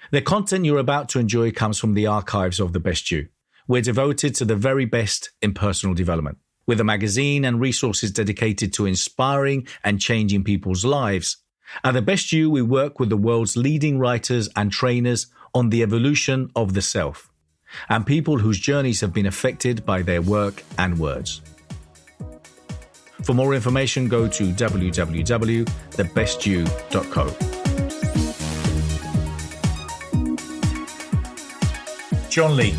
The content you're about to enjoy comes from the archives of The Best You. We're devoted to the very best in personal development. With a magazine and resources dedicated to inspiring and changing people's lives, at The Best You, we work with the world's leading writers and trainers on the evolution of the self, and people whose journeys have been affected by their work and words. For more information, go to www.thebestyou.co. John Lee.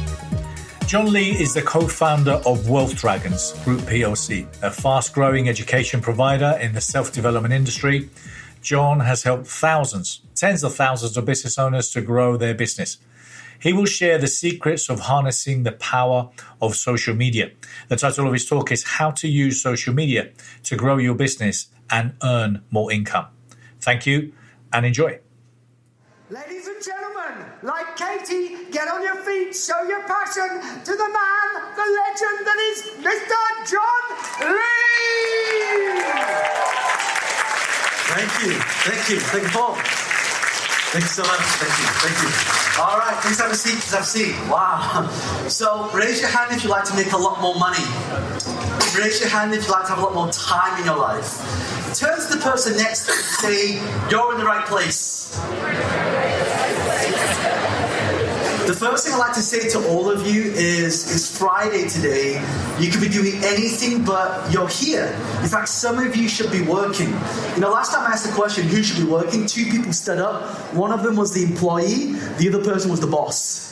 John Lee is the co-founder of Wealth Dragons Group PLC, a fast-growing education provider in the self-development industry. John has helped thousands, tens of thousands of business owners to grow their business. He will share the secrets of harnessing the power of social media. The title of his talk is How to Use Social Media to Grow Your Business and Earn More Income. Thank you and enjoy. Ladies and gentlemen, like Katie, get on your feet, show your passion to the man, the legend that is Mr. John Lee! Thank you, Paul. Thank you so much, thank you. All right, please have a seat, Wow. So, raise your hand if you'd like to make a lot more money. Raise your hand if you'd like to have a lot more time in your life. Turn to the person next to you and say, you're in the right place. The first thing I'd like to say to all of you is it's Friday today. You could be doing anything, but you're here. In fact, some of you should be working. Last time I asked the question, who should be working? 2 people stood up. One of them was the employee. The other person was the boss.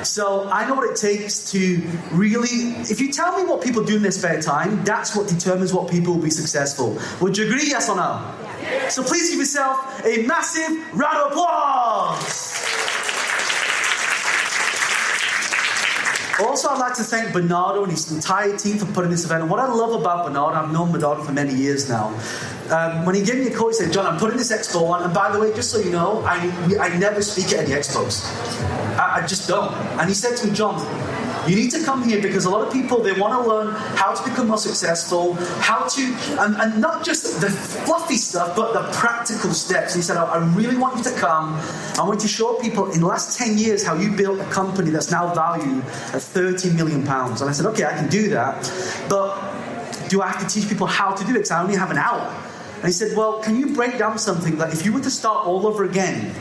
So I know what it takes to really, if you tell me what people do in their spare time, that's what determines what people will be successful. Would you agree, yes or no? Yeah. So please give yourself a massive round of applause. Also, I'd like to thank Bernardo and his entire team for putting this event on. What I love about Bernardo, I've known Bernardo for many years now. When he gave me a call, he said, John, I'm putting this expo on. And by the way, just so you know, I never speak at any expos. I just don't. And he said to me, John, you need to come here because a lot of people, they want to learn how to become more successful, how to, and not just the fluffy stuff, but the practical steps. And he said, I really want you to come. I want you to show people in the last 10 years how you built a company that's now valued at £30 million. And I said, okay, I can do that. But do I have to teach people how to do it? Because I only have an hour. And he said, well, can you break down something that if you were to start all over again,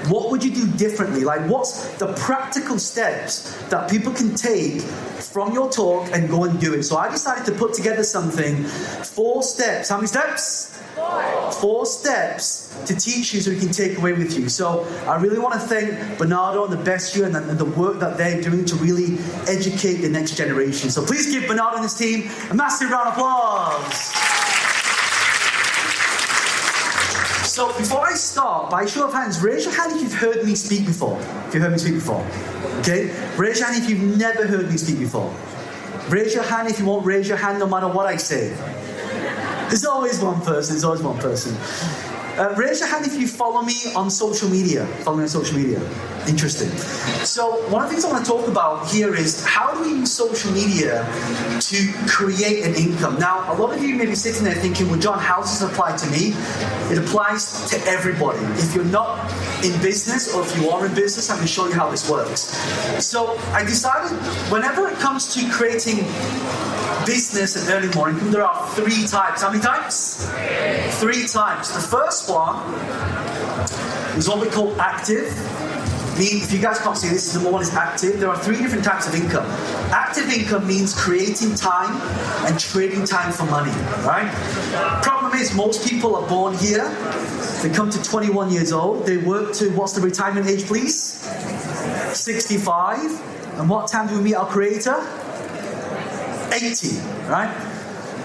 what would you do differently? Like, what's the practical steps that people can take from your talk and go and do it? So I decided to put together something, 4 steps. How many steps? 4 steps to teach you so you can take away with you. So I really want to thank Bernardo and The Best You and the work that they're doing to really educate the next generation. So please give Bernardo and his team a massive round of applause. So before I start, by show of hands, raise your hand if you've heard me speak before. If you've heard me speak before. Okay? Raise your hand if you've never heard me speak before. Raise your hand if you won't raise your hand no matter what I say. There's always one person. Raise your hand if you follow me on social media. Interesting. So one of the things I want to talk about here is how do we use social media to create an income? Now, a lot of you may be sitting there thinking, well, John, how does this apply to me? It applies to everybody. If you're not in business or if you are in business, I'm going to show you how this works. So I decided whenever it comes to creating business and earning more income, there are 3 types. How many types? 3 types. The first one is what we call active. If you guys can't see this, number 1 is active. There are 3 different types of income. Active income means creating time and trading time for money, right? Problem is, most people are born here. They come to 21 years old. They work to, what's the retirement age, please? 65. And what time do we meet our creator? 80, right?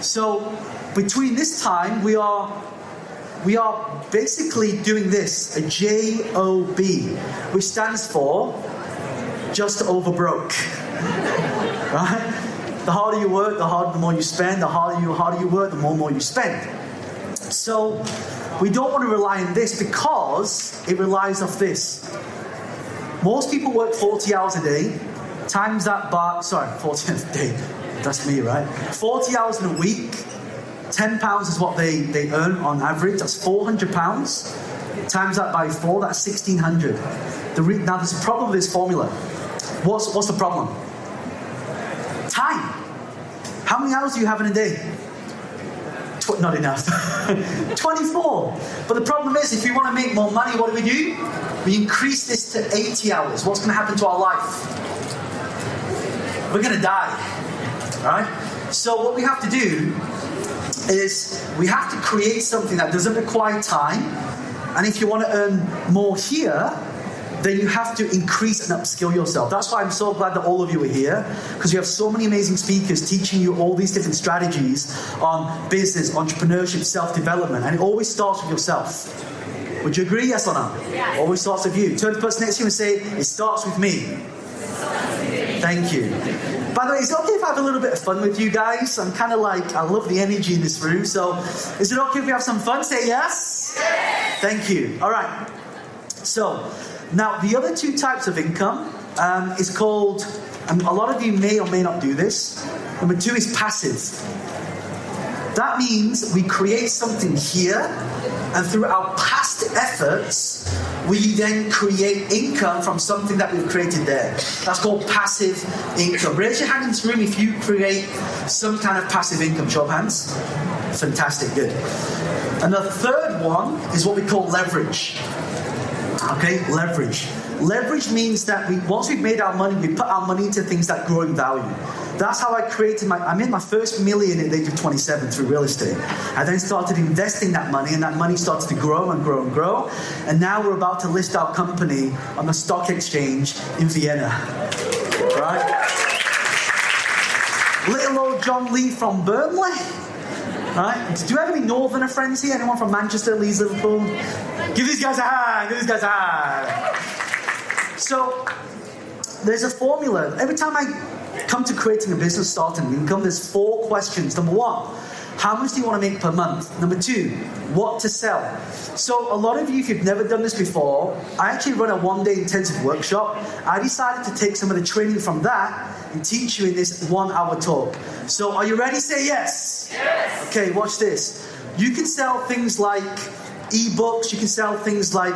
So between this time, we are basically doing this, a JOB, which stands for just over broke, right? The harder you work, the more you spend. The harder you work, the more you spend. So we don't want to rely on this because it relies off this. Most people work 40 hours a day, times that by, 40 hours a day, that's me, right? 40 hours in a week, £10 is what they earn on average, that's £400. Times that by 4, that's 1,600. Now there's a problem with this formula. What's the problem? Time. How many hours do you have in a day? Not enough. 24. But the problem is, if you want to make more money, what do? We increase this to 80 hours. What's going to happen to our life? We're going to die. Right? So what we have to do is we have to create something that doesn't require time. And if you want to earn more here, then you have to increase and upskill yourself. That's why I'm so glad that all of you are here, because you have so many amazing speakers teaching you all these different strategies on business, entrepreneurship, self-development, and it always starts with yourself. Would you agree, yes or no? Yes. Always starts with you. Turn to the person next to you and say, it starts with me. Thank you. By the way, is it okay if I have a little bit of fun with you guys? I'm kind of like, I love the energy in this room, so is it okay if we have some fun? Say yes? Yes. Thank you. All right. So, now, the other two types of income is called, and a lot of you may or may not do this. Number 2 is passive. That means we create something here, and through our past efforts, we then create income from something that we've created there. That's called passive income. Raise your hand in this room if you create some kind of passive income. Show of hands. Fantastic, good. And the third one is what we call leverage. Okay, leverage. Leverage means that once we've made our money, we put our money into things that grow in value. That's how I made my first million at the age of 27 through real estate. I then started investing that money, and that money started to grow and grow and grow. And now we're about to list our company on the stock exchange in Vienna. Right? Little old John Lee from Burnley. Right? Do you have any Northerner friends here? Anyone from Manchester, Leeds, Liverpool? Give these guys a hand. Give these guys a hand. So, there's a formula. Every time I come to creating a business, starting an income, there's 4 questions. Number 1, how much do you want to make per month? Number 2, what to sell? So a lot of you, if you've never done this before, I actually run a 1-day intensive workshop. I decided to take some of the training from that and teach you in this 1-hour talk. So are you ready? Say yes. Yes. Okay, watch this. You can sell things like e-books, you can sell things like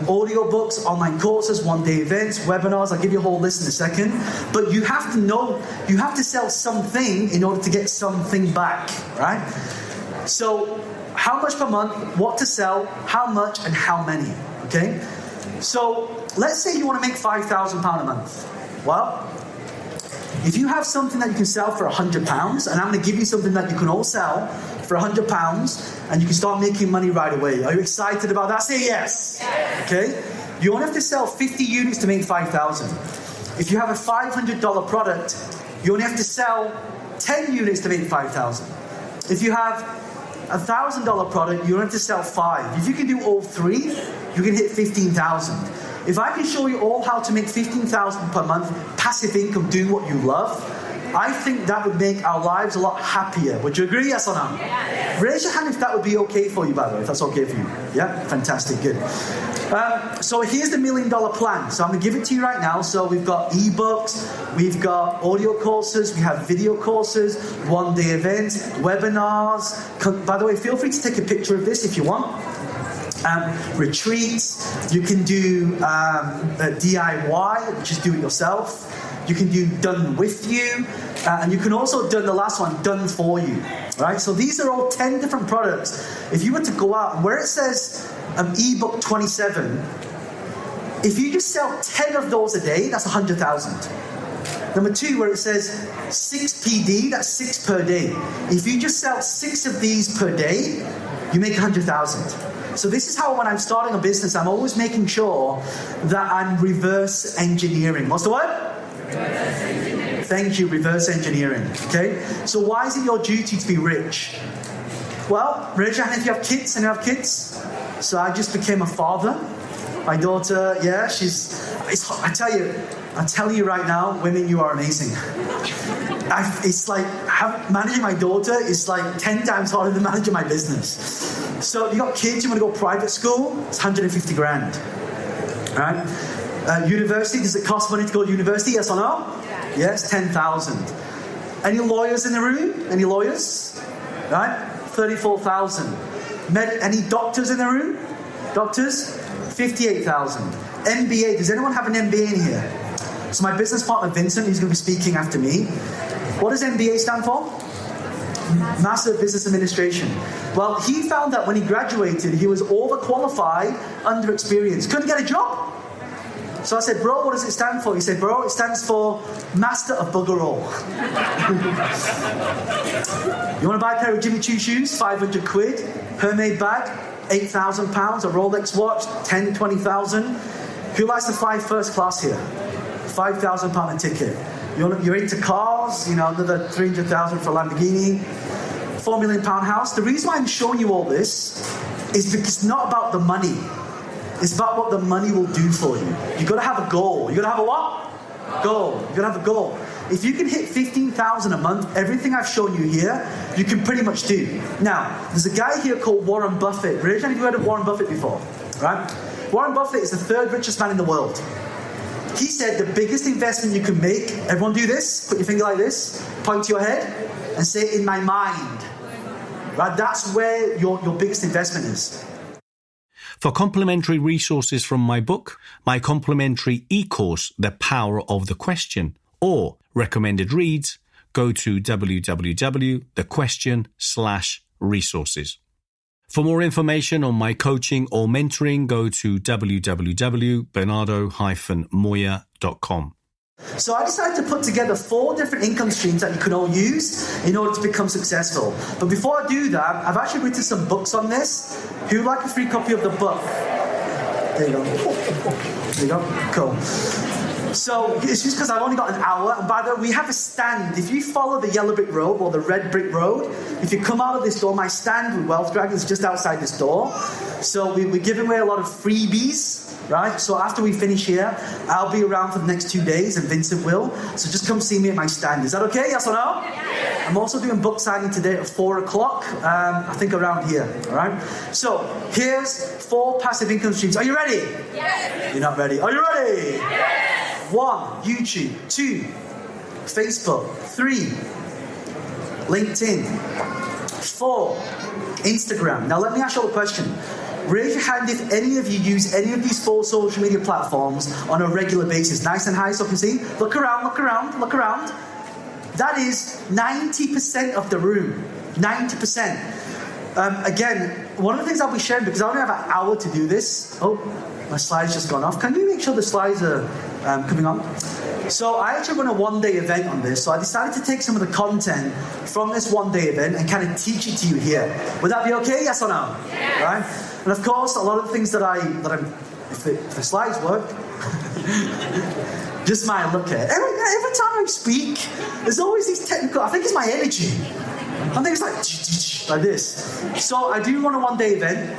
audio books, online courses, 1-day events, webinars. I'll give you a whole list in a second. But you have to know, you have to sell something in order to get something back, right? So how much per month, what to sell, how much, and how many, okay? So let's say you want to make £5,000 a month. Well, if you have something that you can sell for £100, and I'm going to give you something that you can all sell for £100, and you can start making money right away. Are you excited about that? Say yes. Yes. Okay? You only have to sell 50 units to make 5,000. If you have a $500 product, you only have to sell 10 units to make 5,000. If you have a $1,000 product, you only have to sell 5. If you can do all 3, you can hit 15,000. If I can show you all how to make 15,000 per month, passive income, doing what you love, I think that would make our lives a lot happier. Would you agree, yes or no? Yeah. Raise your hand if that would be okay for you, by the way, if that's okay for you. Yeah? Fantastic, good. So here's the $1 million plan. So I'm going to give it to you right now. So we've got ebooks, we've got audio courses, we have video courses, 1-day events, webinars. By the way, feel free to take a picture of this if you want. Retreats, you can do DIY, which is do it yourself. You can do done with you, and you can also do the last one, done for you, right? So these are all 10 different products. If you were to go out, and where it says ebook 27, if you just sell 10 of those a day, that's 100,000. Number 2, where it says 6 PD, that's 6 per day. If you just sell 6 of these per day, you make 100,000. So this is how, when I'm starting a business, I'm always making sure that I'm reverse engineering. What's the word? Thank you, reverse engineering. Okay? So why is it your duty to be rich? Well, raise your hand if you have kids and you have kids. So I just became a father. My daughter, yeah, I tell you right now, women, you are amazing. It's like, managing my daughter is like 10 times harder than managing my business. So you got kids, you want to go private school, it's 150 grand. Right? University, does it cost money to go to university, yes or no? Yes, 10,000. Any lawyers in the room? Any lawyers? Right? 34,000. Any doctors in the room? Doctors, 58,000. MBA, does anyone have an MBA in here? So my business partner, Vincent, who's going to be speaking after me. What does MBA stand for? Master of Business Administration. Well, he found that when he graduated, he was overqualified, underexperienced. Couldn't get a job. So I said, bro, what does it stand for? He said, bro, it stands for Master of Bugger All. You want to buy a pair of Jimmy Choo shoes? 500 quid. Hermès bag? 8,000 pounds. A Rolex watch? 10, 20,000. Who likes to fly first class here? 5,000 pound a ticket. You're into cars, another 300,000 for a Lamborghini. £4 million house. The reason why I'm showing you all this is because it's not about the money. It's about what the money will do for you. You've got to have a goal. You've got to have a what? Goal. You've got to have a goal. If you can hit 15,000 a month, everything I've shown you here, you can pretty much do. Now, there's a guy here called Warren Buffett. Raise your hand if you've heard of Warren Buffett before, right? Warren Buffett is the third richest man in the world. He said the biggest investment you can make, everyone do this, put your finger like this, point to your head, and say, in my mind. Right? That's where your biggest investment is. For complimentary resources from my book, my complimentary e-course, The Power of the Question, or recommended reads, go to www.thequestion.com/resources. For more information on my coaching or mentoring, go to www.bernardo-moya.com. So I decided to put together 4 different income streams that you can all use in order to become successful. But before I do that, I've actually written some books on this. Who would like a free copy of the book? There you go. There you go. Cool. So it's just because I've only got an hour. And by the way, we have a stand. If you follow the yellow brick road or the red brick road, if you come out of this door, my stand with Wealth Dragons is just outside this door. So we're giving away a lot of freebies. Right, so after we finish here, I'll be around for the next 2 days, and Vincent will. So just come see me at my stand. Is that okay? Yes or no? Yes. I'm also doing book signing today at 4 o'clock. I think around here. All right. So here's 4 passive income streams. Are you ready? Yes. You're not ready. Are you ready? Yes. 1, YouTube. 2, Facebook. 3, LinkedIn. 4, Instagram. Now let me ask you a question. Raise your hand if any of you use any of these 4 social media platforms on a regular basis. Nice and high so I can see. Look around, look around, look around. That is 90% of the room. 90%. Again, one of the things I'll be sharing, because I only have an hour to do this. Oh, my slide's just gone off. Can you make sure the slides are coming on? So I actually run a 1-day event on this. So I decided to take some of the content from this 1-day event and kind of teach it to you here. Would that be okay? Yes or no? Yes. Right? And of course, a lot of the things that I'm, if the slides work, just my look at it. Every time I speak, there's always these technical, I think it's my energy. I think it's like this. So I do run a 1-day event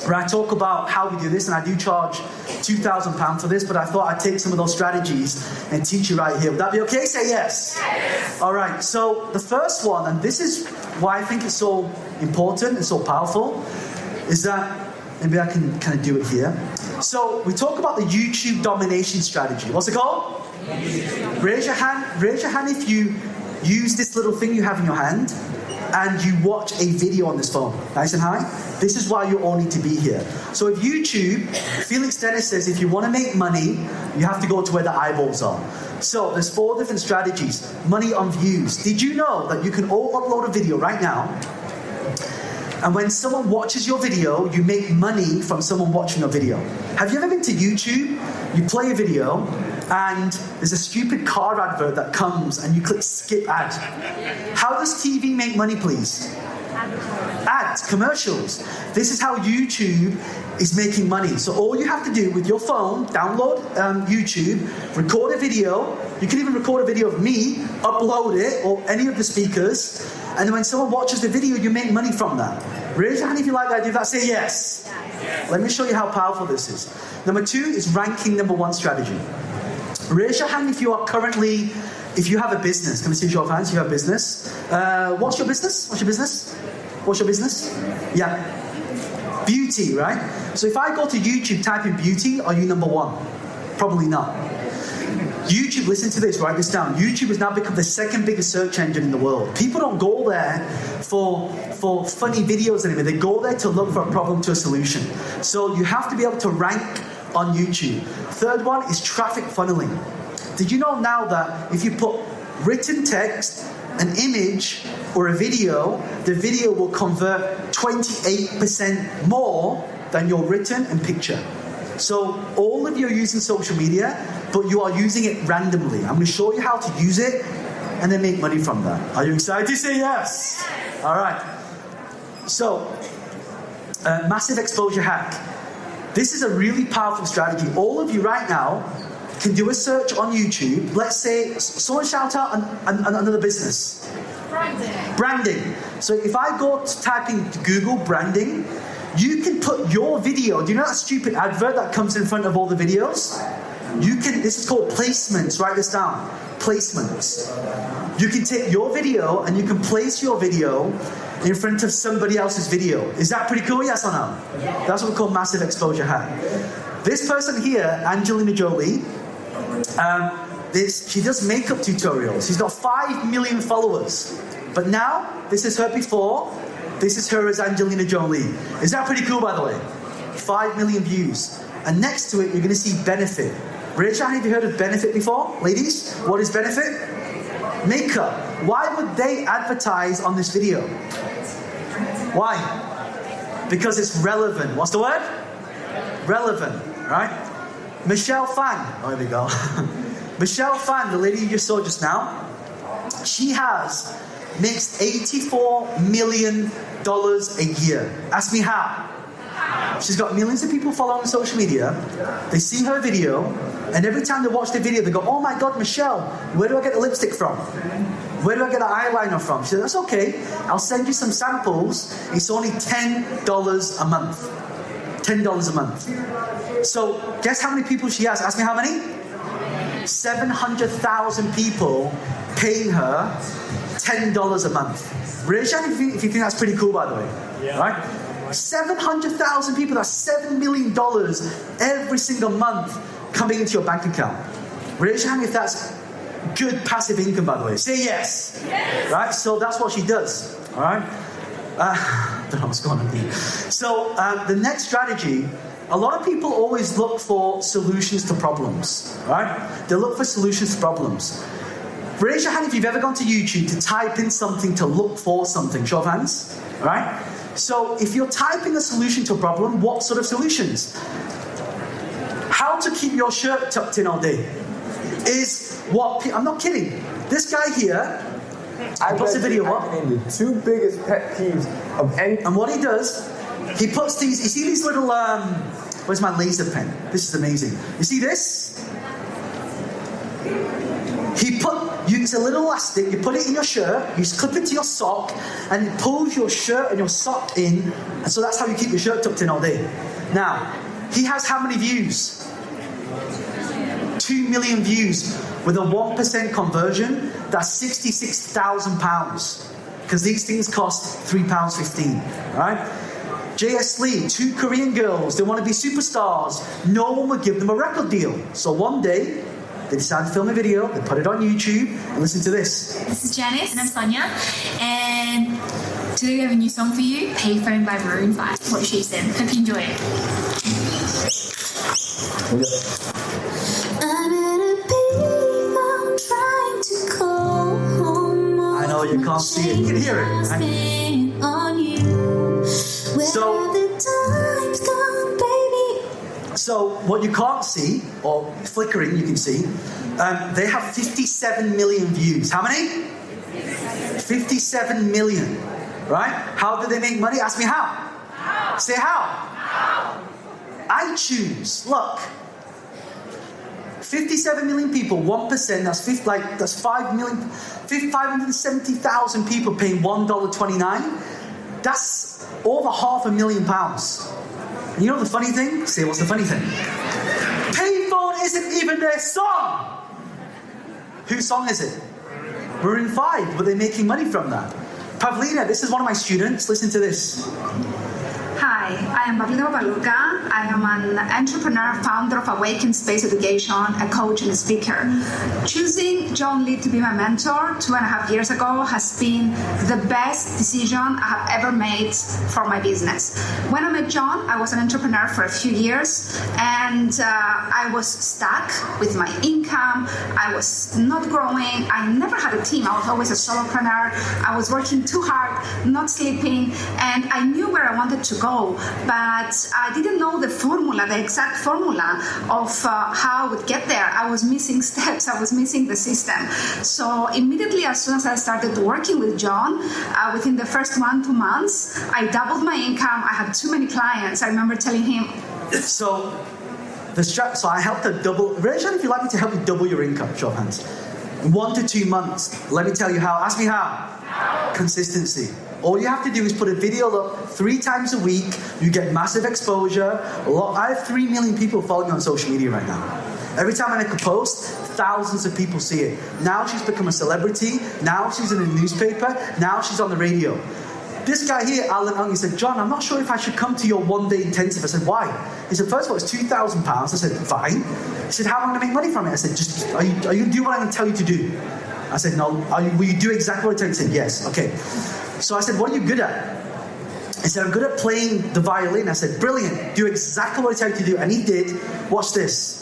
where I talk about how we do this, and I do charge £2,000 for this, but I thought I'd take some of those strategies and teach you right here. Would that be okay? Say yes. Yes. All right, so the first one, and this is why I think it's so important and so powerful, is that, maybe I can kind of do it here. So we talk about the YouTube domination strategy. What's it called? YouTube. Raise your hand if you use this little thing you have in your hand and you watch a video on this phone. Nice and high. This is why you all need to be here. So if YouTube, Felix Dennis says if you want to make money, you have to go to where the eyeballs are. So there's 4 different strategies. Money on views. Did you know that you can all upload a video right now, and when someone watches your video, you make money from someone watching your video? Have you ever been to YouTube? You play a video, and there's a stupid car advert that comes, and you click skip ad. How does TV make money, please? Ads, commercials. This is how YouTube is making money. So all you have to do with your phone, download YouTube, record a video. You can even record a video of me, upload it, or any of the speakers. And then when someone watches the video, you make money from that. Raise your hand if you like that. Do that. Say yes. Yes. Let me show you how powerful this is. Number 2 is ranking number 1 strategy. Raise your hand if you are currently, if you have a business. Can we see your hands? You have a business. What's your business? What's your business? What's your business? Yeah. Beauty, right? So if I go to YouTube, type in beauty, are you number 1? Probably not. YouTube, listen to this, write this down. YouTube has now become the second biggest search engine in the world. People don't go there for funny videos anymore. They go there to look for a problem to a solution. So you have to be able to rank on YouTube. Third one is traffic funneling. Did you know now that if you put written text, an image, or a video, the video will convert 28% more than your written and picture. So all of you are using social media, but you are using it randomly. I'm going to show you how to use it and then make money from that. Are you excited to say yes? All right. So, massive exposure hack. This is a really powerful strategy. All of you right now can do a search on YouTube. Let's say, someone shout out another business. Branding. So if I go to type in Google branding, you can put your video. Do you know that stupid advert that comes in front of all the videos? You can, this is called placements. Write this down. Placements. You can take your video and you can place your video in front of somebody else's video. Is that pretty cool? Yes or no? Yeah. That's what we call massive exposure hack. This person here, Angelina Jolie, she does makeup tutorials. She's got 5 million followers. But now, this is her before. This is her as Angelina Jolie. Is that pretty cool, by the way? 5 million views. And next to it, you're going to see Benefit. Raise your hand if you heard of Benefit before? Ladies, what is Benefit? Makeup. Why would they advertise on this video? Why? Because it's relevant. What's the word? Relevant, right? Michelle Phan. Oh, there we go. Michelle Phan, the lady you just saw just now, she makes $84 million a year. Ask me how. She's got millions of people following on social media. They see her video, and every time they watch the video, they go, "Oh my God, Michelle, where do I get the lipstick from? Where do I get the eyeliner from?" She said, "That's okay. I'll send you some samples. It's only $10 a month. $10 a month." So guess how many people she has? Ask me how many? 700,000 people paying her $10 a month. Raise your hand if you think that's pretty cool, by the way. Yeah. Right? 700,000 people, that's $7 million every single month coming into your bank account. Raise your hand if that's good passive income, by the way. Say yes. Yes. Right? So that's what she does. All right? I don't know what's going on here. So the next strategy, a lot of people always look for solutions to problems. Right? They look for solutions to problems. Raise your hand if you've ever gone to YouTube to type in something to look for something. Show of hands. All right? So if you're typing a solution to a problem, what sort of solutions? How to keep your shirt tucked in all day is what... I'm not kidding. This guy here... puts a video up. I can name the 2 biggest pet peeves of any... And what he does, he puts these... You see these little... where's my laser pen? This is amazing. You see this? It's a little elastic, you put it in your shirt, you clip it to your sock, and it pulls your shirt and your sock in, and so that's how you keep your shirt tucked in all day. Now, he has how many views? 2 million views with a 1% conversion. That's £66,000, because these things cost £3.15, right? J.S. Lee, 2 Korean girls, they want to be superstars. No one would give them a record deal. So one day, they decided to film a video, they put it on YouTube, and listen to this. This is Janice. And I'm Sonia. And today we have a new song for you, Payphone by Maroon 5. What she said. Hope you enjoy it. I'm at a payphone trying to call home. I know you can't see it, you can hear it. Right? On you. So what you can't see, or flickering you can see, they have 57 million views. How many? 57 million. Right? How do they make money? Ask me how. How? Say how. iTunes. Look. 57 million people, 1%, that's 570,000 people paying $1.29. That's over £500,000. And you know the funny thing? Say, what's the funny thing? Payphone isn't even their song. Whose song is it? Maroon 5, but they're making money from that. Pavlina, this is one of my students. Listen to this. Hi, Hi, I am Pavlina Papalouka. I am an entrepreneur, founder of Awaken Space Education, a coach and a speaker. Choosing John Lee to be my mentor 2.5 years ago has been the best decision I have ever made for my business. When I met John, I was an entrepreneur for a few years, and I was stuck with my income. I was not growing. I never had a team. I was always a solopreneur. I was working too hard, not sleeping, and I knew where I wanted to go, but I didn't know the formula, the exact formula of how I would get there. I was missing steps. I was missing the system. So immediately, as soon as I started working with John, within the first 1-2 months, I doubled my income. I had too many clients. I remember telling him. So I helped her double. Raise your hand if you'd like me to help you double your income. Show of hands. In 1 to 2 months. Let me tell you how. Ask me how. Consistency. All you have to do is put a video up 3 times a week. You get massive exposure. I have 3 million people following me on social media right now. Every time I make a post, thousands of people see it. Now she's become a celebrity. Now she's in a newspaper. Now she's on the radio. This guy here, Alan Ung, he said, John, I'm not sure if I should come to your 1-day intensive. I said, why? He said, first of all, it's £2,000. I said, fine. He said, how am I going to make money from it? I said, just, are you going to do what I'm going to tell you to do? I said, no. Will you do exactly what I tell you? He said, yes. Okay. So I said, what are you good at? He said, I'm good at playing the violin. I said, brilliant. Do exactly what I tell you to do. And he did. Watch this.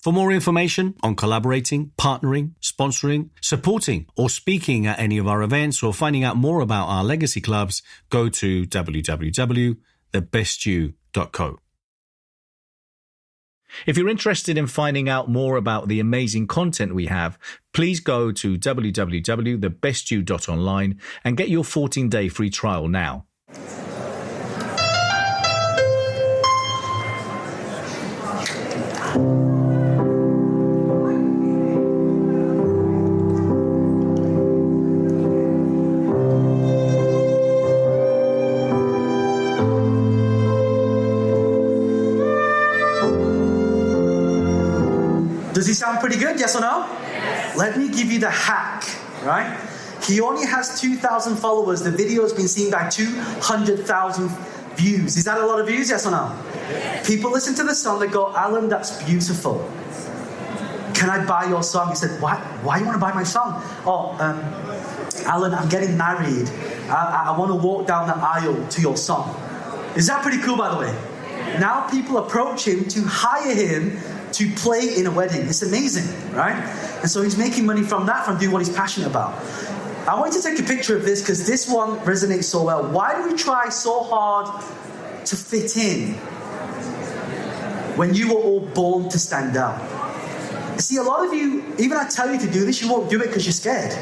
For more information on collaborating, partnering, sponsoring, supporting, or speaking at any of our events, or finding out more about our legacy clubs, go to www.thebestyou.co. If you're interested in finding out more about the amazing content we have, please go to www.thebestyou.online and get your 14-day free trial now. Does he sound pretty good? Yes or no? Yes. Let me give you the hack, right? He only has 2,000 followers. The video has been seen by 200,000 views. Is that a lot of views? Yes or no? Yes. People listen to the song, they go, Alan, that's beautiful. Can I buy your song? He said, why do you want to buy my song? Oh, Alan, I'm getting married. I want to walk down the aisle to your song. Is that pretty cool, by the way? Now people approach him to hire him to play in a wedding. It's amazing, right? And so he's making money from that, from doing what he's passionate about. I want you to take a picture of this because this one resonates so well. Why do we try so hard to fit in when you were all born to stand out? See, a lot of you, even I tell you to do this, you won't do it because you're scared.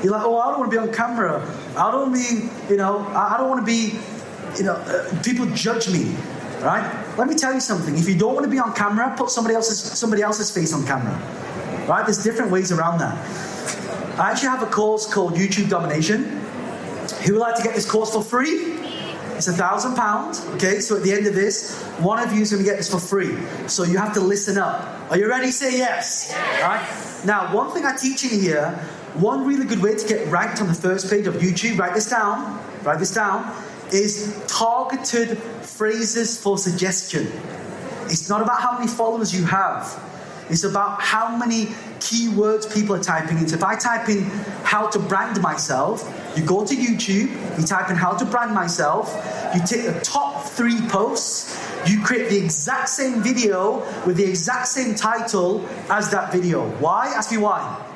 You're like, oh, I don't want to be on camera. I don't want to be, I don't want to be, people judge me. Right? Let me tell you something. If you don't want to be on camera, put somebody else's face on camera. Right? There's different ways around that. I actually have a course called YouTube Domination. Who would like to get this course for free? It's £1,000. Okay, so at the end of this, one of you is going to get this for free. So you have to listen up. Are you ready? Say yes. Right? Now, one thing I teach in here, one really good way to get ranked on the first page of YouTube, write this down, is targeted phrases for suggestion. It's not about how many followers you have. It's about how many keywords people are typing in. So if I type in how to brand myself, you go to YouTube, you type in how to brand myself, you take the top 3 posts, you create the exact same video with the exact same title as that video. Why? Ask me why.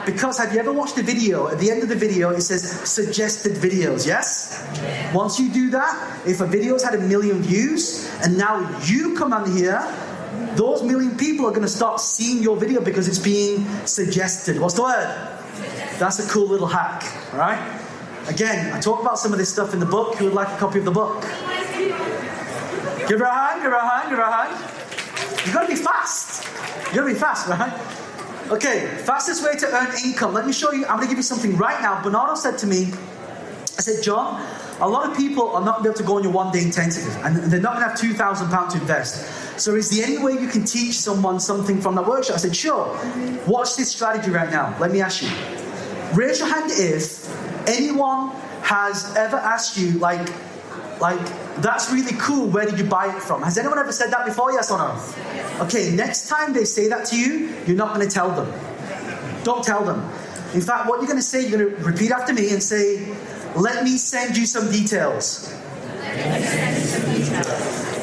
Because have you ever watched a video, at the end of the video it says suggested videos, yes? Once you do that, if a video's had 1 million views and now you come on here, those 1 million people are going to start seeing your video because it's being suggested. What's the word? That's a cool little hack, right? Again, I talk about some of this stuff in the book. Who would like a copy of the book? Give her a hand, give her a hand, give her a hand. You've got to be fast. You've got to be fast, right? Okay, fastest way to earn income. Let me show you. I'm going to give you something right now. Bernardo said to me, I said, John, a lot of people are not going to be able to go on your 1-day intensive and they're not going to have £2,000 to invest. So is there any way you can teach someone something from that workshop? I said, sure. Watch this strategy right now. Let me ask you. Raise your hand if anyone has ever asked you, like, Like, that's really cool. Where did you buy it from? Has anyone ever said that before? Yes or no? Okay, next time they say that to you, you're not going to tell them. Don't tell them. In fact, what you're going to say, you're going to repeat after me and say, let me send you some details.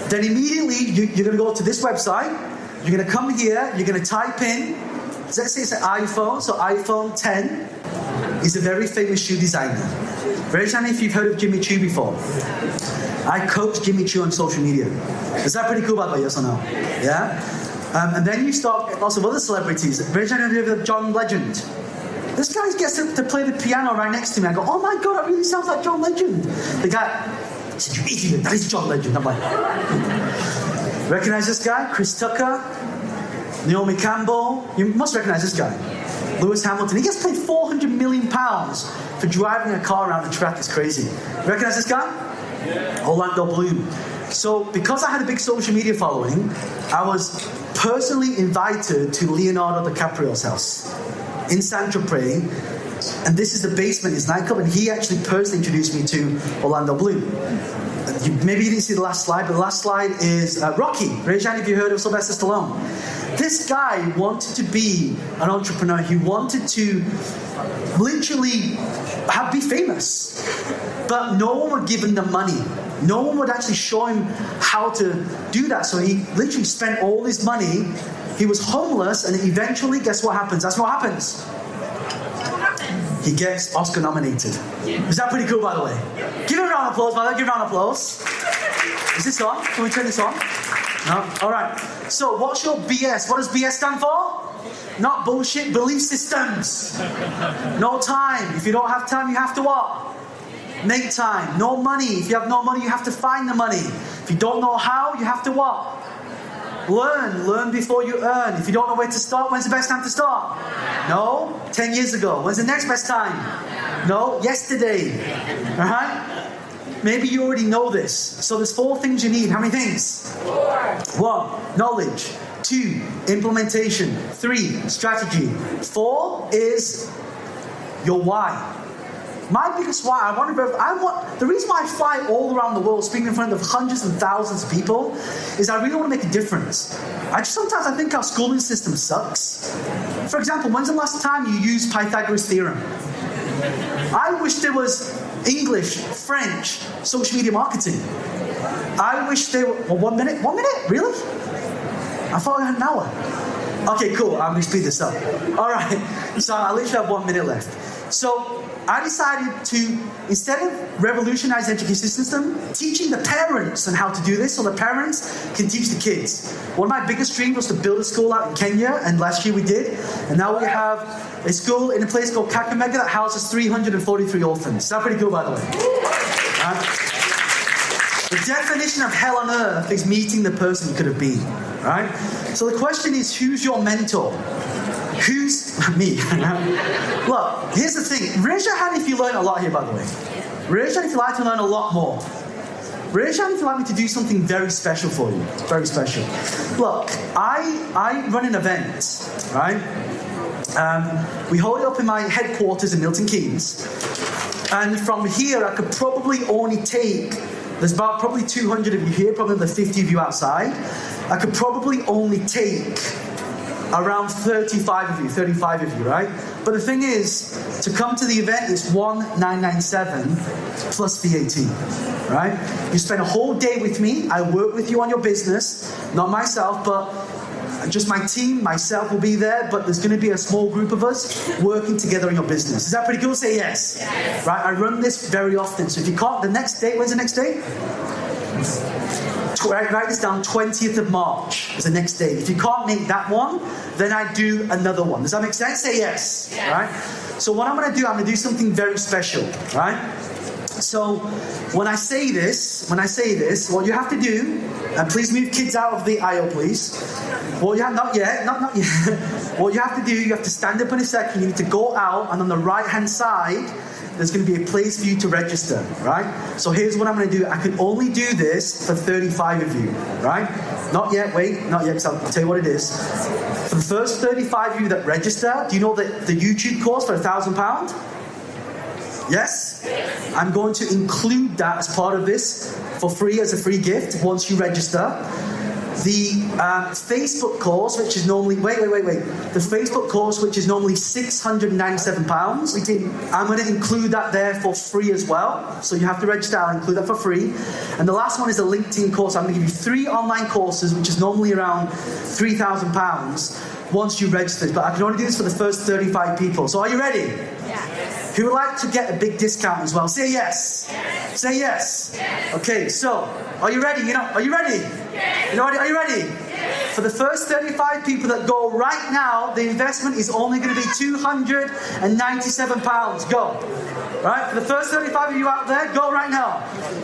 Then immediately, you're going to go to this website. You're going to come here. You're going to type in, let's say it's an iPhone. So iPhone 10 is a very famous shoe designer. Raise your hand if you've heard of Jimmy Choo before. I coach Jimmy Choo on social media. Is that pretty cool, by the way? Yes or no? Yeah? And then you start lots of other celebrities. Raise your hand if you've heard of John Legend. This guy gets to play the piano right next to me. I go, oh my God, that really sounds like John Legend. The guy said, you idiot, that is John Legend. I'm like, recognize this guy? Chris Tucker, Naomi Campbell. You must recognize this guy. Lewis Hamilton. He gets paid £400 million for driving a car around the track. It's crazy. Recognize this guy? Yeah. Orlando Bloom. So because I had a big social media following, I was personally invited to Leonardo DiCaprio's house in Saint-Tropez, and this is the basement, his nightclub, and he actually personally introduced me to Orlando Bloom. Maybe you didn't see the last slide, but the last slide is Rocky. Raise your hand if you heard of Sylvester Stallone. This guy wanted to be an entrepreneur. He wanted to literally be famous, but no one would give him the money. No one would actually show him how to do that. So he literally spent all his money. He was homeless, and eventually, guess what happens? That's what happens. He gets Oscar nominated. Is that pretty cool, by the way? Give him a round of applause, by the way. Give him a round of applause. Is this on? Can we turn this on? No? All right. So what's your BS? What does BS stand for? Not bullshit, belief systems. No time. If you don't have time, you have to what? Make time. No money. If you have no money, you have to find the money. If you don't know how, you have to what? Learn before you earn. If you don't know where to start, when's the best time to start? No? 10 years ago. When's the next best time? No? Yesterday. Alright? Maybe you already know this. So there's 4 things you need. How many things? 1, knowledge. 2, implementation. 3, strategy. 4 is your why. My biggest why, the reason why I fly all around the world speaking in front of hundreds and thousands of people is I really want to make a difference. Sometimes I think our schooling system sucks. For example, when's the last time you used Pythagoras' theorem? I wish there was English, French, social media marketing. I wish there were... Well, 1 minute? 1 minute? Really? I thought I had an hour. Okay, cool. I'm going to speed this up. All right. So I literally have 1 minute left. So I decided to, instead of revolutionize the education system, teaching the parents on how to do this so the parents can teach the kids. One of my biggest dreams was to build a school out in Kenya, and last year we did. And now we have a school in a place called Kakamega that houses 343 orphans. Is that pretty cool, by the way? The definition of hell on earth is meeting the person you could have been. Right? So the question is, who's your mentor? Who's me? Look, here's the thing. Raise your hand if you learn a lot here, by the way. Raise your hand if you like to learn a lot more. Raise your hand if you like me to do something very special for you. Very special. Look, I run an event, right? We hold it up in my headquarters in Milton Keynes. And from here, I could probably only take... There's about probably 200 of you here, probably the 50 of you outside. I could probably only take around 35 of you, right? But the thing is, to come to the event is $1,997 plus VAT, right? You spend a whole day with me. I work with you on your business, not myself, but just my team, myself will be there, but there's going to be a small group of us working together in your business. Is that pretty cool? Say yes. Yes. Right? I run this very often. So if you can't, the next day, when's the next day? Write this down, 20th of March is the next day. If you can't make that one, then I do another one. Does that make sense? Say yes. Yeah. Right? So what I'm going to do, I'm going to do something very special, right? So when I say this, what you have to do, and please move kids out of the aisle, please. Well, you have not yet. What you have to do, you have to stand up in a second. You need to go out, and on the right-hand side, there's going to be a place for you to register, right? So here's what I'm going to do. I can only do this for 35 of you, right? Not yet. Wait, not yet. Because I'll tell you what it is. For the first 35 of you that register, do you know that the YouTube course for £1,000? Yes? I'm going to include that as part of this for free as a free gift once you register. The Facebook course, which is normally the Facebook course, which is normally £697. I'm going to include that there for free as well. So you have to register. I'll include that for free. And the last one is the LinkedIn course. I'm going to give you 3 online courses, which is normally around £3,000 once you register. But I can only do this for the first 35 people. So are you ready? Yes. Who would like to get a big discount as well? Say yes. Yes. Say yes. Yes. Okay. So are you ready? Are you ready? Yes. Are you ready? Yes. For the first 35 people that go right now, the investment is only going to be £297. Go. Right? For the first 35 of you out there, go right now.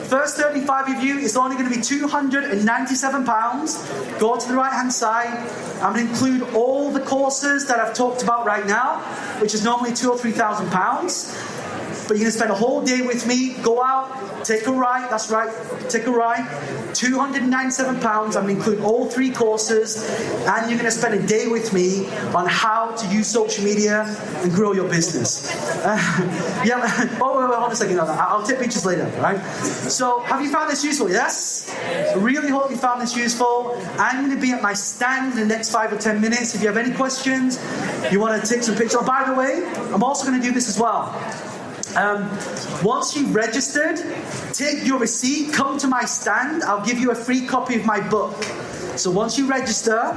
First 35 of you, it's only going to be £297. Go to the right-hand side. I'm going to include all the courses that I've talked about right now, which is normally £2,000 or £3,000. But you're going to spend a whole day with me. Go out, take a ride. That's right, take a ride. £297. I'm going to include all 3 courses, and you're going to spend a day with me on how to use social media and grow your business. Hold on a second. I'll take pictures later. Right? So, have you found this useful? Yes. I really hope you found this useful. I'm going to be at my stand in the next 5 or 10 minutes. If you have any questions, you want to take some pictures. Oh, by the way, I'm also going to do this as well. Once you've registered, take your receipt, come to my stand. I'll give you a free copy of my book. So once you register,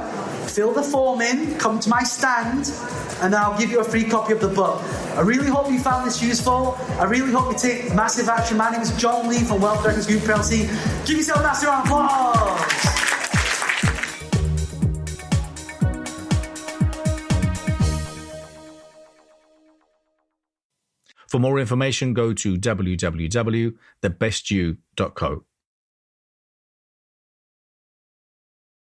fill the form in, come to my stand, and I'll give you a free copy of the book. I really hope you found this useful. I really hope you take massive action. My name is John Lee from Wealth Dragons Group PLC. Give yourself a massive round of applause. For more information, go to www.thebestyou.co.